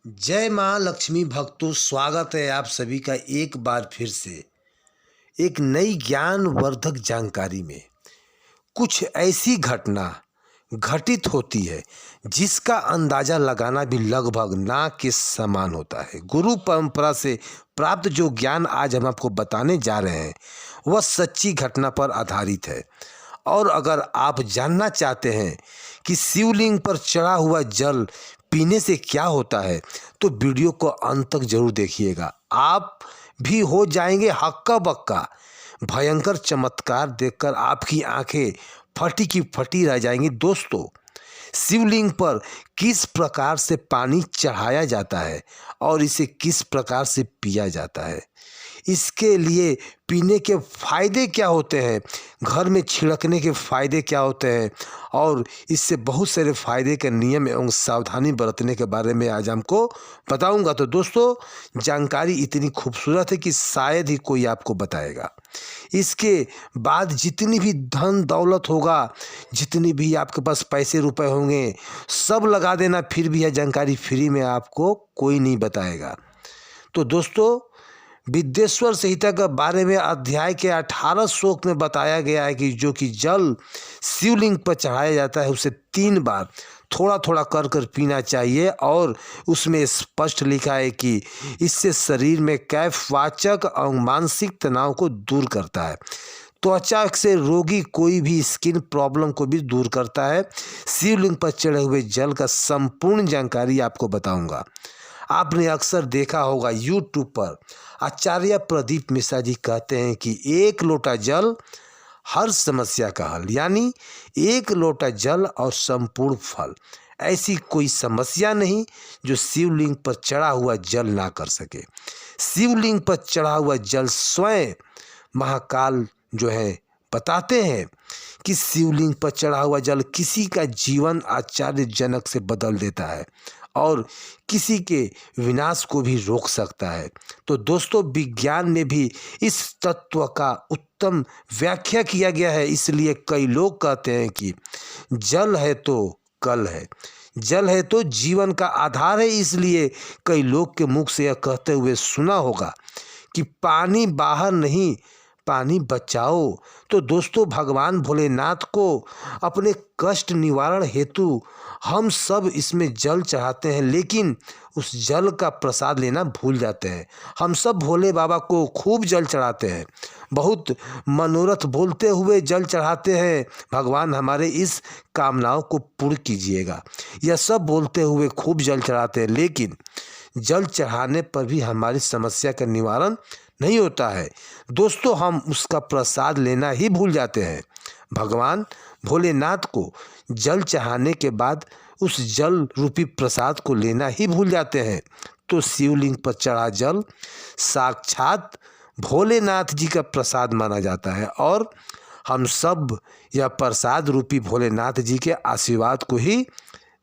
जय माँ लक्ष्मी भक्तों, स्वागत है आप सभी का एक बार फिर से एक नई ज्ञानवर्धक जानकारी में। कुछ ऐसी घटना घटित होती है जिसका अंदाज़ा लगाना भी लगभग ना के समान होता है। गुरु परंपरा से प्राप्त जो ज्ञान आज हम आपको बताने जा रहे हैं वह सच्ची घटना पर आधारित है। और अगर आप जानना चाहते हैं कि शिवलिंग पर चढ़ा हुआ जल पीने से क्या होता है तो वीडियो को अंत तक जरूर देखिएगा। आप भी हो जाएंगे हक्का बक्का। भयंकर चमत्कार देखकर आपकी आंखें फटी की फटी रह जाएंगी। दोस्तों, शिवलिंग पर किस प्रकार से पानी चढ़ाया जाता है और इसे किस प्रकार से पिया जाता है, इसके लिए पीने के फ़ायदे क्या होते हैं, घर में छिड़कने के फ़ायदे क्या होते हैं और इससे बहुत सारे फ़ायदे के नियम एवं सावधानी बरतने के बारे में आज हमको बताऊंगा। तो दोस्तों, जानकारी इतनी खूबसूरत है कि शायद ही कोई आपको बताएगा। इसके बाद जितनी भी धन दौलत होगा, जितनी भी आपके पास पैसे रुपए होंगे, सब लगा देना, फिर भी यह जानकारी फ्री में आपको कोई नहीं बताएगा। तो दोस्तों, विद्येश्वर संहिता के बारे में अध्याय के 18 श्लोक में बताया गया है कि जो कि जल शिवलिंग पर चढ़ाया जाता है उसे 3 बार थोड़ा थोड़ा कर कर पीना चाहिए। और उसमें स्पष्ट लिखा है कि इससे शरीर में कैफवाचक और मानसिक तनाव को दूर करता है, त्वचा से रोगी कोई भी स्किन प्रॉब्लम को भी दूर करता है। शिवलिंग पर चढ़े हुए जल का संपूर्ण जानकारी आपको बताऊंगा। आपने अक्सर देखा होगा यूट्यूब पर आचार्य प्रदीप मिश्रा जी कहते हैं कि 1 लोटा जल हर समस्या का हल, यानी 1 लोटा जल और संपूर्ण फल। ऐसी कोई समस्या नहीं जो शिवलिंग पर चढ़ा हुआ जल ना कर सके। शिवलिंग पर चढ़ा हुआ जल स्वयं महाकाल जो है बताते हैं कि शिवलिंग पर चढ़ा हुआ जल किसी का जीवन आश्चर्यजनक से बदल देता है और किसी के विनाश को भी रोक सकता है। तो दोस्तों, विज्ञान में भी इस तत्व का उत्तम व्याख्या किया गया है। इसलिए कई लोग कहते हैं कि जल है तो कल है, जल है तो जीवन का आधार है। इसलिए कई लोग के मुख से यह कहते हुए सुना होगा कि पानी बाहर नहीं, पानी बचाओ। तो दोस्तों, भगवान भोलेनाथ को अपने कष्ट निवारण हेतु हम सब इसमें जल चढ़ाते हैं, लेकिन उस जल का प्रसाद लेना भूल जाते हैं। हम सब भोले बाबा को खूब जल चढ़ाते हैं, बहुत मनोरथ बोलते हुए जल चढ़ाते हैं, भगवान हमारे इस कामनाओं को पूर्ण कीजिएगा, यह सब बोलते हुए खूब जल चढ़ाते हैं। लेकिन जल चढ़ाने पर भी हमारी समस्या का निवारण नहीं होता है। दोस्तों, हम उसका प्रसाद लेना ही भूल जाते हैं। भगवान भोलेनाथ को जल चढ़ाने के बाद उस जल रूपी प्रसाद को लेना ही भूल जाते हैं। तो शिवलिंग पर चढ़ा जल साक्षात भोलेनाथ जी का प्रसाद माना जाता है और हम सब यह प्रसाद रूपी भोलेनाथ जी के आशीर्वाद को ही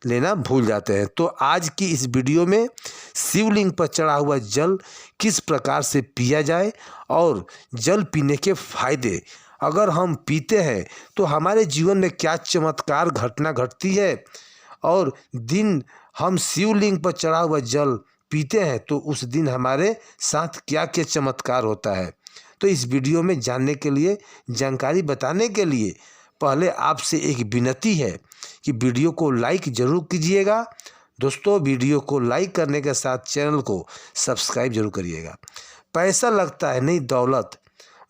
लेना भूल जाते हैं। तो आज की इस वीडियो में शिवलिंग पर चढ़ा हुआ जल किस प्रकार से पिया जाए और जल पीने के फायदे, अगर हम पीते हैं तो हमारे जीवन में क्या चमत्कार घटना घटती है, और दिन हम शिवलिंग पर चढ़ा हुआ जल पीते हैं तो उस दिन हमारे साथ क्या क्या चमत्कार होता है। तो इस वीडियो में जानने के लिए, जानकारी बताने के लिए पहले आपसे एक विनती है कि वीडियो को लाइक जरूर कीजिएगा। दोस्तों, वीडियो को लाइक करने के साथ चैनल को सब्सक्राइब जरूर करिएगा। पैसा लगता है नहीं दौलत,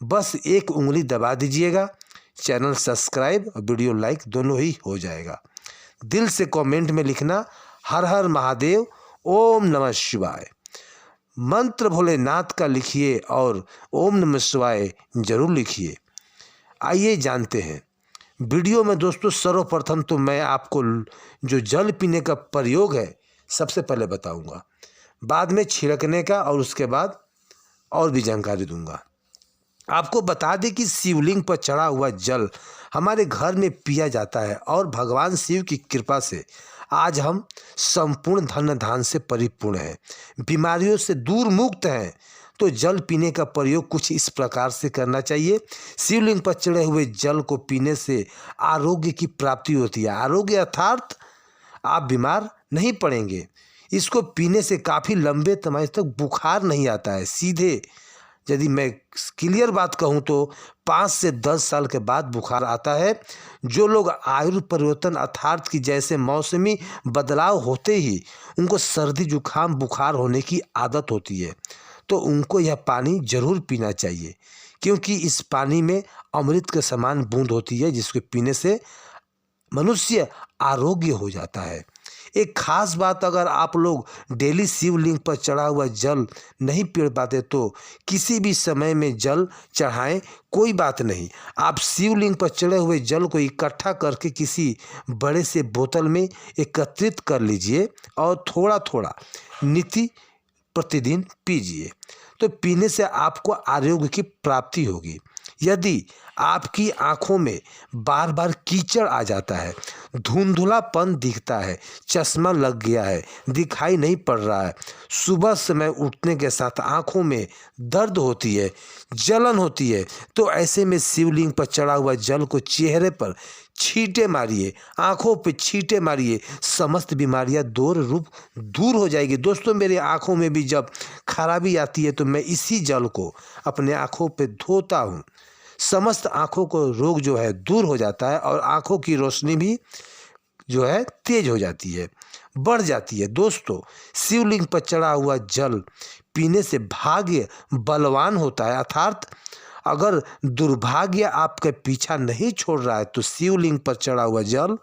बस एक उंगली दबा दीजिएगा, चैनल सब्सक्राइब और वीडियो लाइक दोनों ही हो जाएगा। दिल से कमेंट में लिखना हर हर महादेव, ओम नमः शिवाय। मंत्र भोलेनाथ का लिखिए और ओम नमः शिवाय जरूर लिखिए। आइए जानते हैं वीडियो में। दोस्तों, सर्वप्रथम तो मैं आपको जो जल पीने का प्रयोग है सबसे पहले बताऊंगा, बाद में छिड़कने का और उसके बाद और भी जानकारी दूंगा। आपको बता दें कि शिवलिंग पर चढ़ा हुआ जल हमारे घर में पिया जाता है और भगवान शिव की कृपा से आज हम संपूर्ण धन धान से परिपूर्ण हैं, बीमारियों से दूर मुक्त हैं। तो जल पीने का प्रयोग कुछ इस प्रकार से करना चाहिए। शिवलिंग पर चढ़े हुए जल को पीने से आरोग्य की प्राप्ति होती है। आरोग्य अर्थात आप बीमार नहीं पड़ेंगे। इसको पीने से काफ़ी लंबे समय तक बुखार नहीं आता है। सीधे यदि मैं क्लियर बात कहूँ तो 5 से 10 साल के बाद बुखार आता है। जो लोग आयु परिवर्तन अर्थात कि जैसे मौसमी बदलाव होते ही उनको सर्दी जुकाम बुखार होने की आदत होती है, तो उनको यह पानी ज़रूर पीना चाहिए, क्योंकि इस पानी में अमृत के समान बूंद होती है, जिसको पीने से मनुष्य आरोग्य हो जाता है। एक खास बात, अगर आप लोग डेली शिवलिंग पर चढ़ा हुआ जल नहीं पी पाते तो किसी भी समय में जल चढ़ाएं, कोई बात नहीं। आप शिवलिंग पर चढ़े हुए जल को इकट्ठा करके किसी बड़े से बोतल में एकत्रित कर लीजिए और थोड़ा थोड़ा नित्य प्रतिदिन पीजिए, तो पीने से आपको आरोग्य की प्राप्ति होगी। यदि आपकी आंखों में बार बार कीचड़ आ जाता है, धुंधलापन दिखता है, चश्मा लग गया है, दिखाई नहीं पड़ रहा है, सुबह समय उठने के साथ आंखों में दर्द होती है, जलन होती है, तो ऐसे में शिवलिंग पर चढ़ा हुआ जल को चेहरे पर छींटे मारिए, आंखों पे छींटे मारिए, समस्त बीमारियां दूर हो जाएगी। दोस्तों, मेरी आंखों में भी जब खराबी आती है तो मैं इसी जल को अपने आंखों पे धोता हूँ। समस्त आंखों को रोग जो है दूर हो जाता है और आंखों की रोशनी भी जो है तेज हो जाती है, बढ़ जाती है। दोस्तों, शिवलिंग पर चढ़ा हुआ जल पीने से भाग्य बलवान होता है, अर्थात अगर दुर्भाग्य आपके पीछा नहीं छोड़ रहा है तो शिवलिंग पर चढ़ा हुआ जल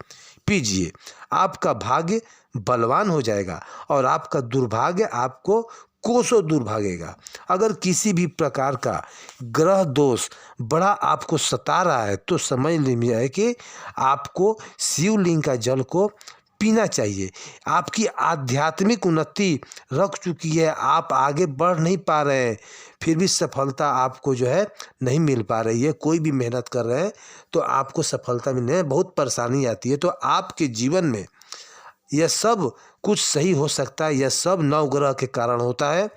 पीजिए, आपका भाग्य बलवान हो जाएगा और आपका दुर्भाग्य आपको कोसों दूर भागेगा। अगर किसी भी प्रकार का ग्रह दोष बड़ा आपको सता रहा है तो समझ लीजिए कि आपको शिवलिंग का जल को पीना चाहिए। आपकी आध्यात्मिक उन्नति रख चुकी है, आप आगे बढ़ नहीं पा रहे हैं, फिर भी सफलता आपको जो है नहीं मिल पा रही है। कोई भी मेहनत कर रहे हैं तो आपको सफलता मिलने में बहुत परेशानी आती है, तो आपके जीवन में यह सब कुछ सही हो सकता है। यह सब नवग्रह के कारण होता है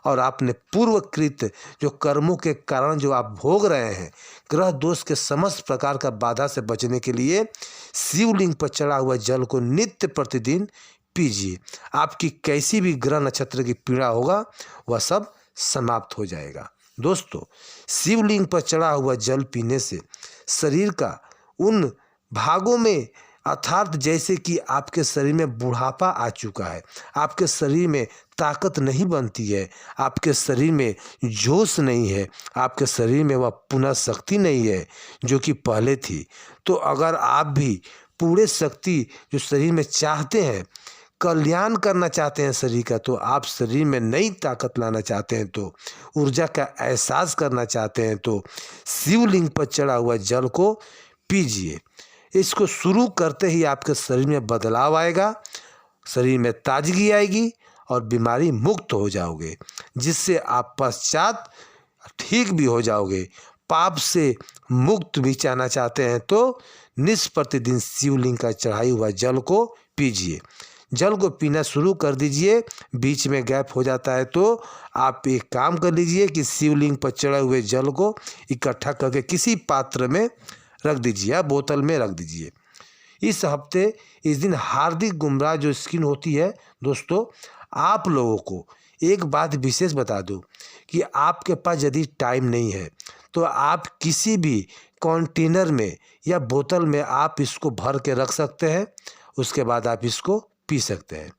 और आपने पूर्वकृत जो कर्मों के कारण जो आप भोग रहे हैं, ग्रह दोष के समस्त प्रकार का बाधा से बचने के लिए शिवलिंग पर चढ़ा हुआ जल को नित्य प्रतिदिन पीजिए। आपकी कैसी भी ग्रह नक्षत्र की पीड़ा होगा वह सब समाप्त हो जाएगा। दोस्तों, शिवलिंग पर चढ़ा हुआ जल पीने से शरीर का उन भागों में, अर्थात जैसे कि आपके शरीर में बुढ़ापा आ चुका है, आपके शरीर में ताकत नहीं बनती है, आपके शरीर में जोश नहीं है, आपके शरीर में वह पुनः शक्ति नहीं है जो कि पहले थी, तो अगर आप भी पूरे शक्ति जो शरीर में चाहते हैं, कल्याण करना चाहते हैं शरीर का, तो आप शरीर में नई ताकत लाना चाहते हैं, तो ऊर्जा का एहसास करना चाहते हैं, तो शिवलिंग पर चढ़ा हुआ जल को पीजिए। इसको शुरू करते ही आपके शरीर में बदलाव आएगा, शरीर में ताजगी आएगी और बीमारी मुक्त हो जाओगे, जिससे आप पश्चात ठीक भी हो जाओगे। पाप से मुक्त भी चाहना चाहते हैं तो निष्प्रतिदिन शिवलिंग का चढ़ाई हुआ जल को पीजिए। जल को पीना शुरू कर दीजिए, बीच में गैप हो जाता है तो आप एक काम कर लीजिए कि शिवलिंग पर चढ़े हुए जल को इकट्ठा करके किसी पात्र में रख दीजिए या बोतल में रख दीजिए। इस हफ्ते इस दिन हार्दिक गुमराह जो स्किन होती है, दोस्तों आप लोगों को एक बात विशेष बता दूं कि आपके पास यदि टाइम नहीं है तो आप किसी भी कंटेनर में या बोतल में आप इसको भर के रख सकते हैं, उसके बाद आप इसको पी सकते हैं।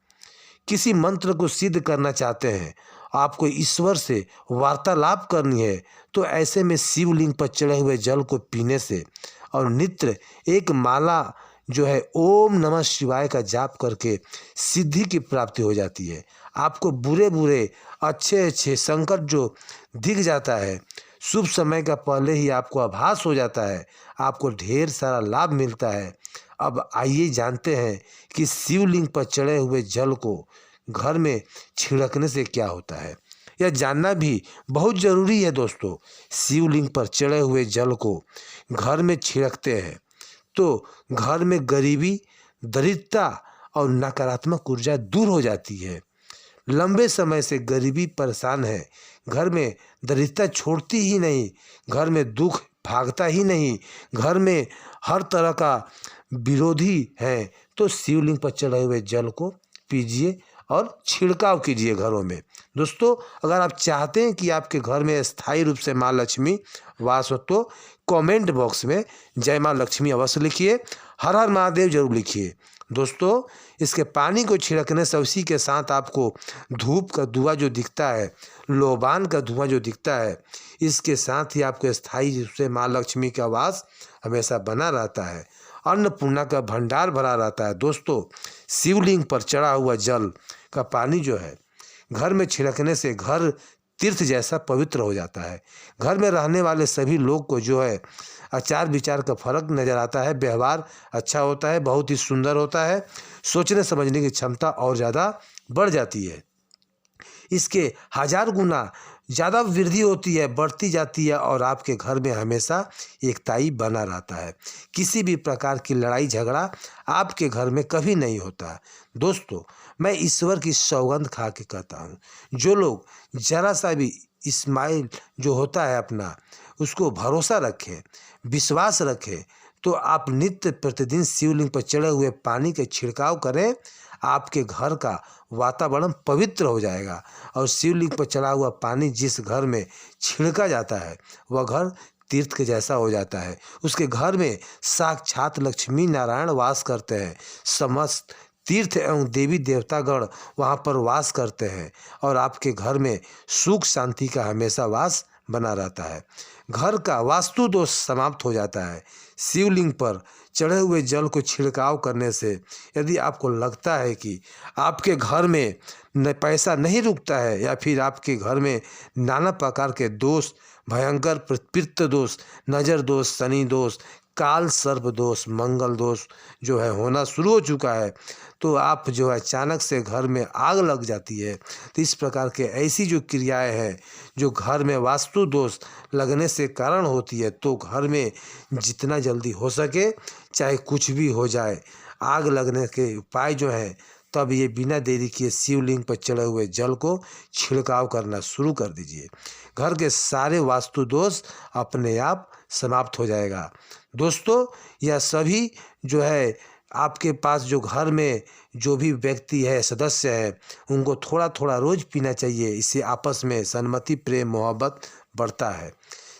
किसी मंत्र को सिद्ध करना चाहते हैं, आपको ईश्वर से वार्तालाप करनी है, तो ऐसे में शिवलिंग पर चढ़े हुए जल को पीने से और नित्य एक माला जो है ओम नमः शिवाय का जाप करके सिद्धि की प्राप्ति हो जाती है। आपको बुरे बुरे अच्छे अच्छे संकट जो दिख जाता है, शुभ समय का पहले ही आपको आभास हो जाता है, आपको ढेर सारा लाभ मिलता है। अब आइए जानते हैं कि शिवलिंग पर चढ़े हुए जल को घर में छिड़कने से क्या होता है। यह जानना भी बहुत ज़रूरी है। दोस्तों, शिवलिंग पर चढ़े हुए जल को घर में छिड़कते हैं तो घर में गरीबी, दरिद्रता और नकारात्मक ऊर्जा दूर हो जाती है। लंबे समय से गरीबी परेशान है, घर में दरिद्रता छोड़ती ही नहीं, घर में दुख भागता ही नहीं, घर में हर तरह का विरोधी है, तो शिवलिंग पर चढ़े हुए जल को पीजिए और छिड़काव कीजिए घरों में। दोस्तों, अगर आप चाहते हैं कि आपके घर में स्थायी रूप से माँ लक्ष्मी वास हो तो कमेंट बॉक्स में जय माँ लक्ष्मी अवश्य लिखिए, हर हर महादेव जरूर लिखिए। दोस्तों, इसके पानी को छिड़कने से उसी के साथ आपको धूप का धुआं जो दिखता है, लोबान का धुआं जो दिखता है, इसके साथ ही आपको स्थायी रूप से माँ लक्ष्मी का वास हमेशा बना रहता है, अन्नपूर्णा का भंडार भरा रहता है। दोस्तों, शिवलिंग पर चढ़ा हुआ जल का पानी जो है घर में छिड़कने से घर तीर्थ जैसा पवित्र हो जाता है। घर में रहने वाले सभी लोग को जो है आचार विचार का फर्क नज़र आता है, व्यवहार अच्छा होता है, बहुत ही सुंदर होता है, सोचने समझने की क्षमता और ज़्यादा बढ़ जाती है। इसके हजार गुना ज़्यादा वृद्धि होती है, बढ़ती जाती है और आपके घर में हमेशा एकताई बना रहता है। किसी भी प्रकार की लड़ाई झगड़ा आपके घर में कभी नहीं होता। दोस्तों, मैं ईश्वर की सौगंध खा के कहता हूँ, जो लोग जरा सा भी इस्माइल जो होता है अपना उसको भरोसा रखें, विश्वास रखें, तो आप नित्य प्रतिदिन शिवलिंग पर चढ़े हुए पानी के छिड़काव करें, आपके घर का वातावरण पवित्र हो जाएगा। और शिवलिंग पर चढ़ा हुआ पानी जिस घर में छिड़का जाता है वह घर तीर्थ के जैसा हो जाता है। उसके घर में साक्षात लक्ष्मी नारायण वास करते हैं, समस्त तीर्थ एवं देवी देवतागण वहाँ पर वास करते हैं और आपके घर में सुख शांति का हमेशा वास बना रहता है। घर का वास्तु दोष समाप्त हो जाता है। शिवलिंग पर चढ़े हुए जल को छिड़काव करने से यदि आपको लगता है कि आपके घर में न पैसा नहीं रुकता है या फिर आपके घर में नाना प्रकार के दोष, भयंकर पितृ दोष, नज़र दोष, शनि दोष, काल सर्प दोष, मंगल दोष जो है होना शुरू हो चुका है, तो आप जो है अचानक से घर में आग लग जाती है। तो इस प्रकार के ऐसी जो क्रियाएं हैं जो घर में वास्तु दोष लगने से कारण होती है, तो घर में जितना जल्दी हो सके चाहे कुछ भी हो जाए, आग लगने के उपाय जो हैं तब ये बिना देरी किए शिवलिंग पर चढ़े हुए जल को छिड़काव करना शुरू कर दीजिए। घर के सारे वास्तु दोष अपने आप समाप्त हो जाएगा। दोस्तों, यह सभी जो है आपके पास जो घर में जो भी व्यक्ति है, सदस्य है, उनको थोड़ा थोड़ा रोज़ पीना चाहिए। इससे आपस में सहमति, प्रेम, मोहब्बत बढ़ता है।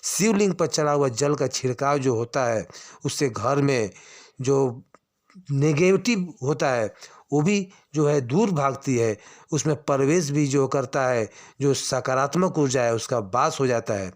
शिवलिंग पर चढ़ा हुआ जल का छिड़काव जो होता है उससे घर में जो नेगेटिव होता है वो भी जो है दूर भागती है। उसमें प्रवेश भी जो करता है, जो सकारात्मक ऊर्जा है उसका वास हो जाता है।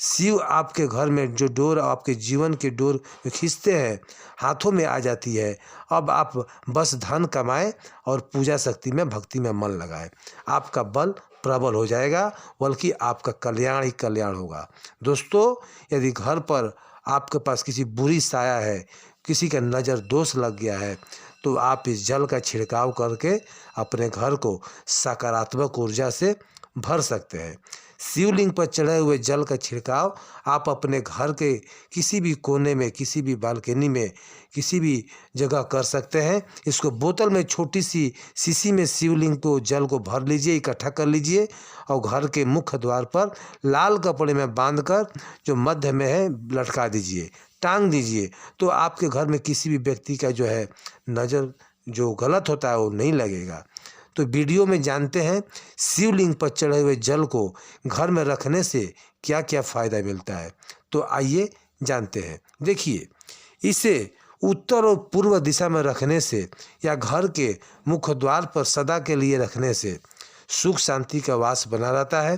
शिव आपके घर में जो डोर, आपके जीवन की डोर खींचते हैं, हाथों में आ जाती है। अब आप बस धन कमाएं और पूजा शक्ति में, भक्ति में मन लगाएं, आपका बल प्रबल हो जाएगा, बल्कि आपका कल्याण ही कल्याण होगा। दोस्तों, यदि घर पर आपके पास किसी बुरी साया है, किसी का नज़र दोष लग गया है, तो आप इस जल का छिड़काव करके अपने घर को सकारात्मक ऊर्जा से भर सकते हैं। शिवलिंग पर चढ़े हुए जल का छिड़काव आप अपने घर के किसी भी कोने में, किसी भी बालकनी में, किसी भी जगह कर सकते हैं। इसको बोतल में, छोटी सी शीशी में शिवलिंग को जल को भर लीजिए, इकट्ठा कर लीजिए और घर के मुख्य द्वार पर लाल कपड़े में बांधकर जो मध्य में है लटका दीजिए, टांग दीजिए। तो आपके घर में किसी भी व्यक्ति का जो है नज़र जो गलत होता है वो नहीं लगेगा। तो वीडियो में जानते हैं शिवलिंग पर चढ़े हुए जल को घर में रखने से क्या क्या फ़ायदा मिलता है। तो आइए जानते हैं। देखिए, इसे उत्तर और पूर्व दिशा में रखने से या घर के मुख्य द्वार पर सदा के लिए रखने से सुख शांति का वास बना रहता है।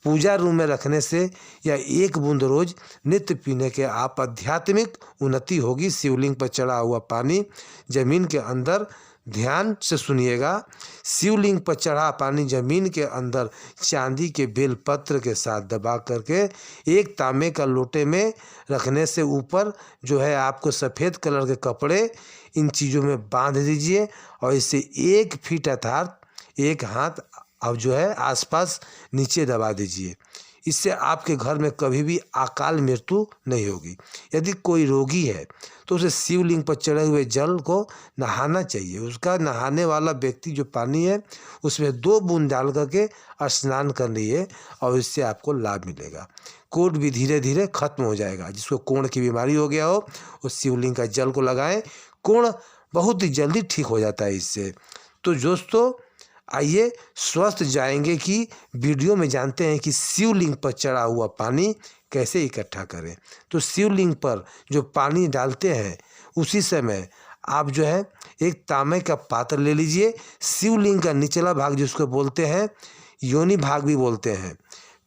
पूजा रूम में रखने से या एक बूंद रोज नित्य पीने के आप आध्यात्मिक उन्नति होगी। शिवलिंग पर चढ़ा हुआ पानी जमीन के अंदर, ध्यान से सुनिएगा, शिवलिंग पर चढ़ा पानी जमीन के अंदर चांदी के बेल पत्र के साथ दबा करके एक तांबे का लोटे में रखने से ऊपर जो है आपको सफ़ेद कलर के कपड़े इन चीज़ों में बांध दीजिए और इसे 1 फीट अर्थात 1 हाथ अब जो है आसपास नीचे दबा दीजिए। इससे आपके घर में कभी भी अकाल मृत्यु नहीं होगी। यदि कोई रोगी है तो उसे शिवलिंग पर चढ़े हुए जल को नहाना चाहिए। उसका नहाने वाला व्यक्ति जो पानी है उसमें 2 बूंद डाल करके स्नान कर लिए और इससे आपको लाभ मिलेगा। कोढ़ भी धीरे धीरे खत्म हो जाएगा। जिसको कोढ़ की बीमारी हो गया हो उस शिवलिंग का जल को लगाएं, कोढ़ बहुत ही जल्दी ठीक हो जाता है इससे। तो दोस्तों, आइए स्वस्थ जाएंगे कि वीडियो में जानते हैं कि शिवलिंग पर चढ़ा हुआ पानी कैसे इकट्ठा करें। तो शिवलिंग पर जो पानी डालते हैं उसी समय आप जो है एक तांबे का पात्र ले लीजिए। शिवलिंग का निचला भाग जिसको बोलते हैं योनि भाग भी बोलते हैं,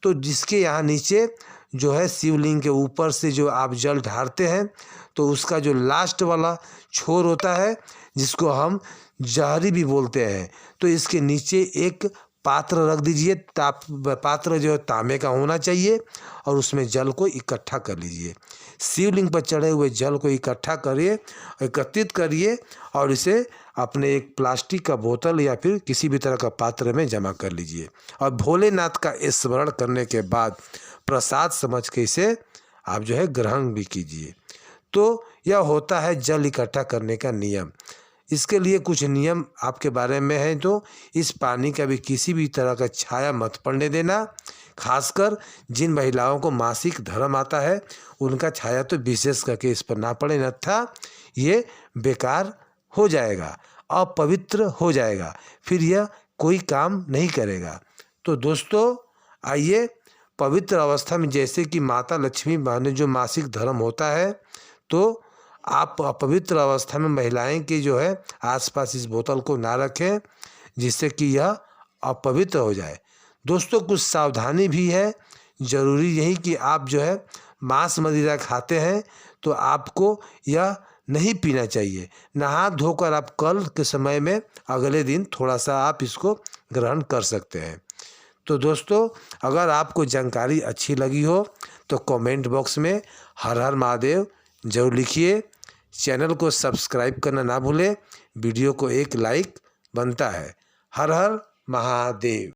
तो जिसके यहाँ नीचे जो है शिवलिंग के ऊपर से जो आप जल ढारते हैं तो उसका जो लास्ट वाला छोर होता है जिसको हम जहरी भी बोलते हैं, तो इसके नीचे एक पात्र रख दीजिए। पात्र जो है तांबे का होना चाहिए और उसमें जल को इकट्ठा कर लीजिए। शिवलिंग पर चढ़े हुए जल को इकट्ठा करिए, एकत्रित करिए और इसे अपने एक प्लास्टिक का बोतल या फिर किसी भी तरह का पात्र में जमा कर लीजिए और भोलेनाथ का स्मरण करने के बाद प्रसाद समझ के इसे आप जो है ग्रहण भी कीजिए। तो यह होता है जल इकट्ठा करने का नियम। इसके लिए कुछ नियम आपके बारे में है, तो इस पानी का भी किसी भी तरह का छाया मत पड़ने देना। खासकर जिन महिलाओं को मासिक धर्म आता है उनका छाया तो विशेष करके इस पर ना पड़े, अन्यथा ये बेकार हो जाएगा, अपवित्र हो जाएगा, फिर यह कोई काम नहीं करेगा। तो दोस्तों आइए पवित्र अवस्था में, जैसे कि माता लक्ष्मी माने जो मासिक धर्म होता है, तो आप अपवित्र अवस्था में महिलाएं के जो है आसपास इस बोतल को ना रखें जिससे कि यह अपवित्र हो जाए। दोस्तों कुछ सावधानी भी है, ज़रूरी यही कि आप जो है मांस मदिरा खाते हैं तो आपको यह नहीं पीना चाहिए। नहा धोकर आप कल के समय में अगले दिन थोड़ा सा आप इसको ग्रहण कर सकते हैं। तो दोस्तों अगर आपको जानकारी अच्छी लगी हो तो कमेंट बॉक्स में हर हर महादेव जरूर लिखिए। चैनल को सब्सक्राइब करना ना भूलें, वीडियो को एक लाइक बनता है। हर हर महादेव।